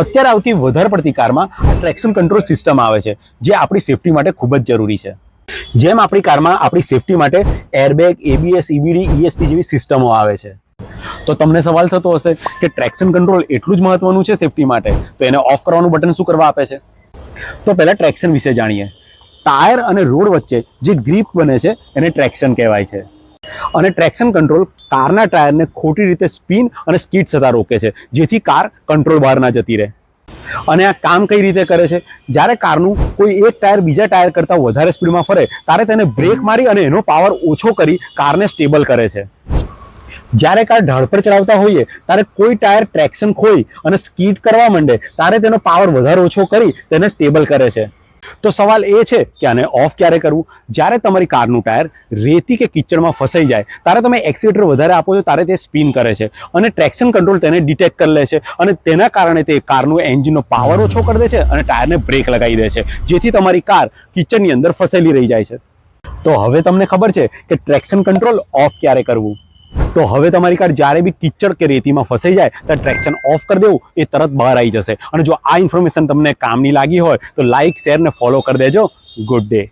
અત્યારે આવતી વધારે પડતી કારમાં ટ્રેક્શન કંટ્રોલ સિસ્ટમ આવે છે, જે આપણી સેફટી માટે ખૂબ જ જરૂરી છે. જેમ આપણી કારમાં આપણી સેફટી માટે એરબેગ, ABS, EBD, ESP જેવી સિસ્ટમો આવે છે. તો તમને સવાલ થતો હશે કે ટ્રેક્શન કંટ્રોલ એટલું જ મહત્વનું છે સેફટી માટે, તો એને ઓફ કરવાનું બટન શું કરવા આપે છે? તો પહેલા ટ્રેક્શન વિશે જાણીએ. ટાયર અને રોડ વચ્ચે જે ગ્રીપ બને છે એને ટ્રેક્શન કહેવાય છે. અને ટ્રેક્શન કંટ્રોલ કારના ટાયરને ખોટી રીતે સ્પિન અને સ્કીડ થતા રોકે છે, જેથી કાર કંટ્રોલ બહાર ના જતી રહે. અને આ કામ કઈ રીતે કરે છે? જ્યારે કારનું કોઈ એક ટાયર બીજા ટાયર કરતાં વધારે સ્પીડમાં ફરે ત્યારે તેને બ્રેક મારી અને એનો પાવર ઓછો કરી કારને સ્ટેબલ કરે છે. જ્યારે કાર ઢાળ પર ચલાવતા હોઈએ ત્યારે કોઈ ટાયર ટ્રેક્શન ખોઈ અને સ્કીડ કરવા માંડે ત્યારે તેનો પાવર વધારે ઓછો કરી તેને સ્ટેબલ કરે છે. તો સવાલ એ છે કે આને ઓફ ક્યારે કરવું? જ્યારે તમારી કારનું ટાયર રેતી કે કિચડમાં ફસાઈ જાય ત્યારે તમે એક્સિલેટર વધારે આપો છો ત્યારે તે સ્પિન કરે છે અને ટ્રેક્શન કંટ્રોલ તેને ડિટેક્ટ કરી લે છે અને તેના કારણે તે કારનું એન્જિનનો પાવર ઓછો કરી દે છે અને ટાયરને બ્રેક લગાવી દે છે, જેથી તમારી કાર કિચડની અંદર ફસાયેલી રહી જાય છે. તો હવે તમને ખબર છે કે ટ્રેક્શન કંટ્રોલ ઓફ ક્યારે કરવું. તો હવે તમારી કાર જ્યારે બી કિચડ કે રેતીમાં ફસાઈ જાય ત્યારે ટ્રેક્શન ઓફ કરી દેવું, એ તરત બહાર આવી જશે. અને જો આ ઇન્ફોર્મેશન તમને કામની લાગી હોય તો લાઇક, શેર ને ફોલો કરી દેજો. Good day.